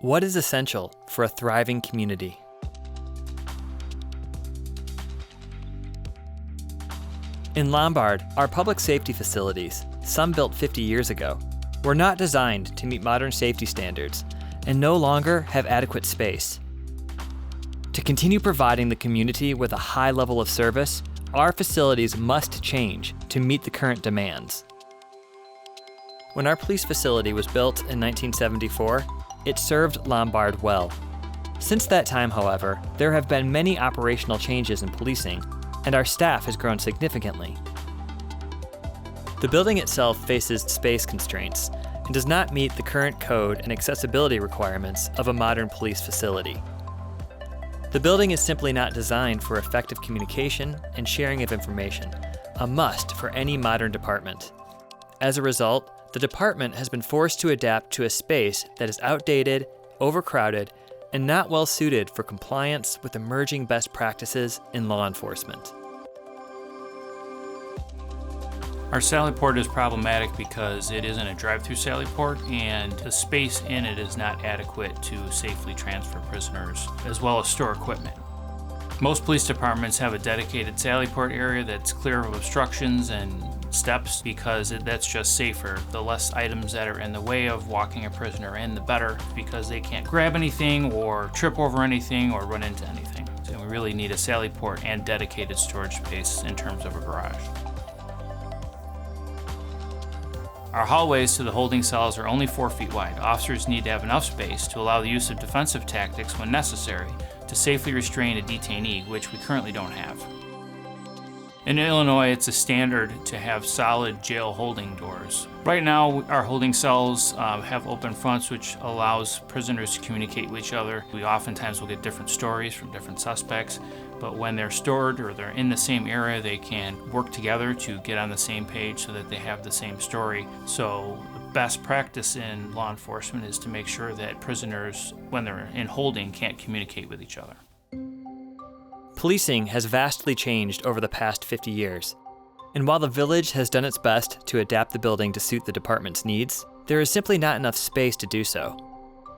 What is essential for a thriving community? In Lombard, our public safety facilities, some built 50 years ago, were not designed to meet modern safety standards and no longer have adequate space. To continue providing the community with a high level of service, our facilities must change to meet the current demands. When our police facility was built in 1974, it served Lombard well. Since that time, however, there have been many operational changes in policing, and our staff has grown significantly. The building itself faces space constraints and does not meet the current code and accessibility requirements of a modern police facility. The building is simply not designed for effective communication and sharing of information, a must for any modern department. As a result, the department has been forced to adapt to a space that is outdated, overcrowded, and not well suited for compliance with emerging best practices in law enforcement. Our Sally Port is problematic because it isn't a drive-through Sally Port and the space in it is not adequate to safely transfer prisoners as well as store equipment. Most police departments have a dedicated Sally Port area that's clear of obstructions and steps because that's just safer. The less items that are in the way of walking a prisoner in, the better, because they can't grab anything or trip over anything or run into anything. So we really need a Sally Port and dedicated storage space in terms of a garage. Our hallways to the holding cells are only 4 feet wide. Officers need to have enough space to allow the use of defensive tactics when necessary to safely restrain a detainee, which we currently don't have. In Illinois, it's a standard to have solid jail holding doors. Right now, our holding cells have open fronts, which allows prisoners to communicate with each other. We oftentimes will get different stories from different suspects, but when they're stored or they're in the same area, they can work together to get on the same page so that they have the same story. So the best practice in law enforcement is to make sure that prisoners, when they're in holding, can't communicate with each other. Policing has vastly changed over the past 50 years. And while the village has done its best to adapt the building to suit the department's needs, there is simply not enough space to do so.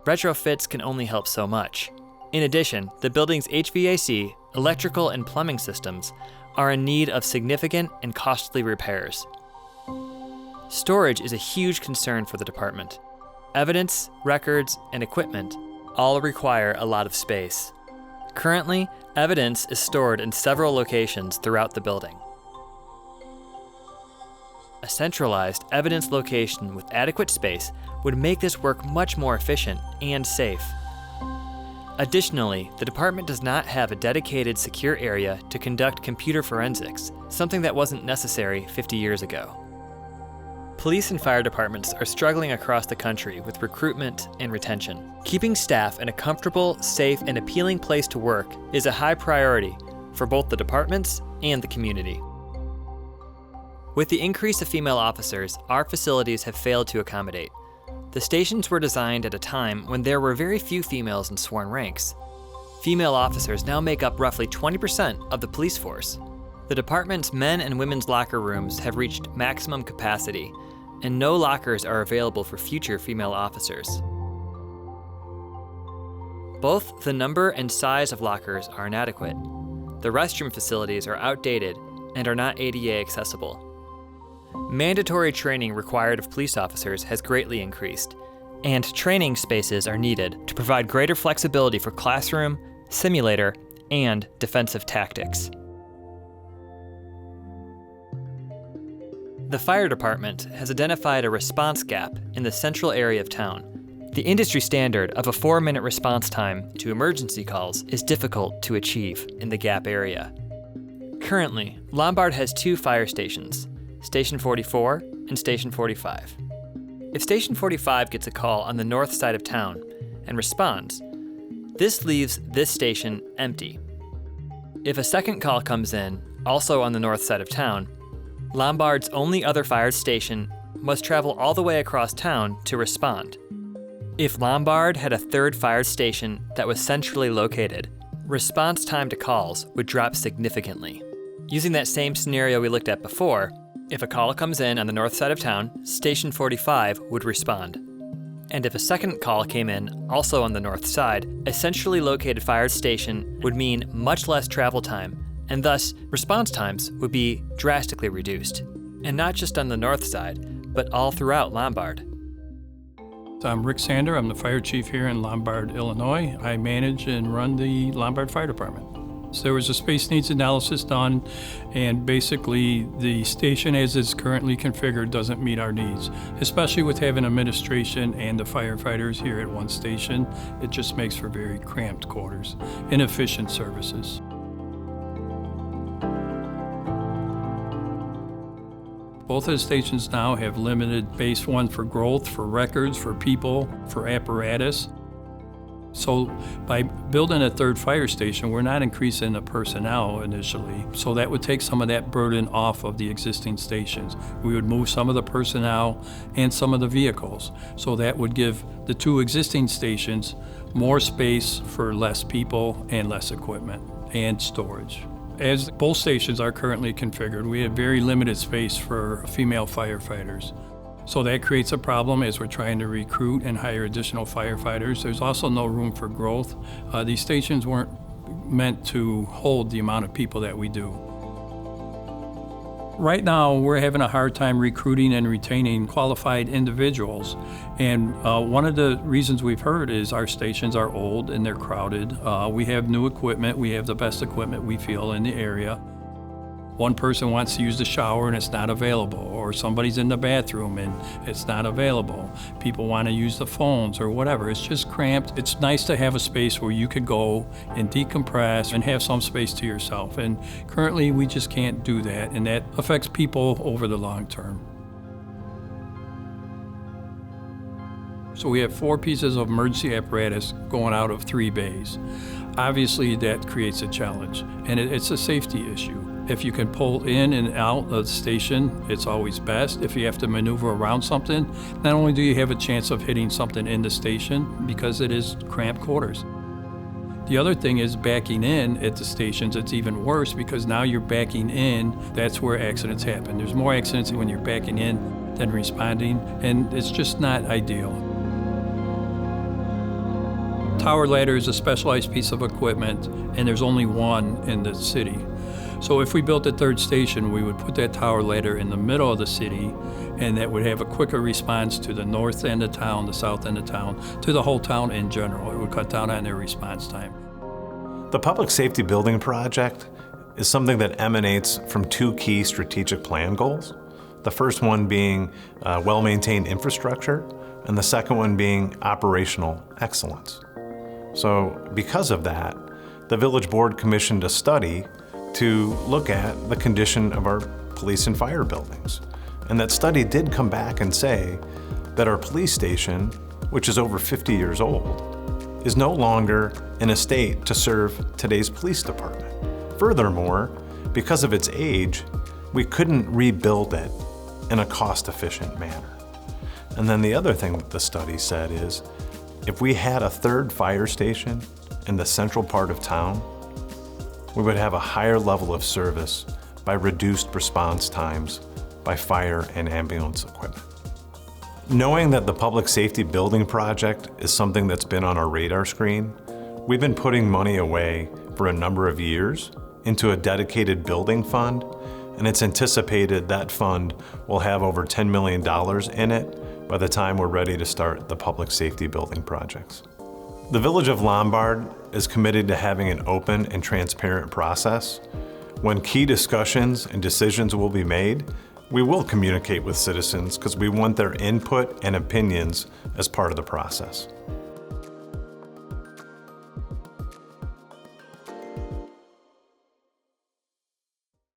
Retrofits can only help so much. In addition, the building's HVAC, electrical, and plumbing systems are in need of significant and costly repairs. Storage is a huge concern for the department. Evidence, records, and equipment all require a lot of space. Currently, evidence is stored in several locations throughout the building. A centralized evidence location with adequate space would make this work much more efficient and safe. Additionally, the department does not have a dedicated secure area to conduct computer forensics, something that wasn't necessary 50 years ago. Police and fire departments are struggling across the country with recruitment and retention. Keeping staff in a comfortable, safe, and appealing place to work is a high priority for both the departments and the community. With the increase of female officers, our facilities have failed to accommodate. The stations were designed at a time when there were very few females in sworn ranks. Female officers now make up roughly 20% of the police force. The department's men and women's locker rooms have reached maximum capacity, and no lockers are available for future female officers. Both the number and size of lockers are inadequate. The restroom facilities are outdated and are not ADA accessible. Mandatory training required of police officers has greatly increased, and training spaces are needed to provide greater flexibility for classroom, simulator, and defensive tactics. The fire department has identified a response gap in the central area of town. The industry standard of a 4-minute response time to emergency calls is difficult to achieve in the gap area. Currently, Lombard has 2 fire stations, Station 44 and Station 45. If Station 45 gets a call on the north side of town and responds, this leaves this station empty. If a second call comes in, also on the north side of town, Lombard's only other fire station must travel all the way across town to respond. If Lombard had a third fire station that was centrally located, response time to calls would drop significantly. Using that same scenario we looked at before, if a call comes in on the north side of town, Station 45 would respond. And if a second call came in, also on the north side, a centrally located fire station would mean much less travel time, and thus response times would be drastically reduced. And not just on the north side, but all throughout Lombard. I'm Rick Sander. I'm the fire chief here in Lombard, Illinois. I manage and run the Lombard Fire Department. So there was a space needs analysis done, and basically the station as it's currently configured doesn't meet our needs, especially with having administration and the firefighters here at one station. It just makes for very cramped quarters, inefficient services. Both of the stations now have limited base one for growth, for records, for people, for apparatus. So by building a third fire station, we're not increasing the personnel initially. So that would take some of that burden off of the existing stations. We would move some of the personnel and some of the vehicles. So that would give the two existing stations more space for less people and less equipment and storage. As both stations are currently configured, we have very limited space for female firefighters. So that creates a problem as we're trying to recruit and hire additional firefighters. There's also no room for growth. These stations weren't meant to hold the amount of people that we do. Right now, we're having a hard time recruiting and retaining qualified individuals. And one of the reasons we've heard is our stations are old and they're crowded. We have new equipment. We have the best equipment we feel in the area. One person wants to use the shower and it's not available, or somebody's in the bathroom and it's not available. People want to use the phones or whatever. It's just cramped. It's nice to have a space where you could go and decompress and have some space to yourself. And currently we just can't do that, and that affects people over the long term. So we have 4 pieces of emergency apparatus going out of 3 bays. Obviously that creates a challenge, and it's a safety issue. If you can pull in and out of the station, it's always best. If you have to maneuver around something, not only do you have a chance of hitting something in the station, because it is cramped quarters. The other thing is backing in at the stations. It's even worse because now you're backing in. That's where accidents happen. There's more accidents when you're backing in than responding, and it's just not ideal. Tower ladder is a specialized piece of equipment, and there's only one in the city. So if we built a third station, we would put that tower ladder in the middle of the city, and that would have a quicker response to the north end of town, the south end of town, to the whole town in general. It would cut down on their response time. The public safety building project is something that emanates from 2 key strategic plan goals. The first one being well-maintained infrastructure, and the second one being operational excellence. So because of that, the village board commissioned a study to look at the condition of our police and fire buildings. And that study did come back and say that our police station, which is over 50 years old, is no longer in a state to serve today's police department. Furthermore, because of its age, we couldn't rebuild it in a cost-efficient manner. And then the other thing that the study said is, if we had a third fire station in the central part of town, we would have a higher level of service by reduced response times by fire and ambulance equipment. Knowing that the public safety building project is something that's been on our radar screen, we've been putting money away for a number of years into a dedicated building fund, and it's anticipated that fund will have over $10 million in it by the time we're ready to start the public safety building projects. The Village of Lombard is committed to having an open and transparent process. When key discussions and decisions will be made, we will communicate with citizens because we want their input and opinions as part of the process.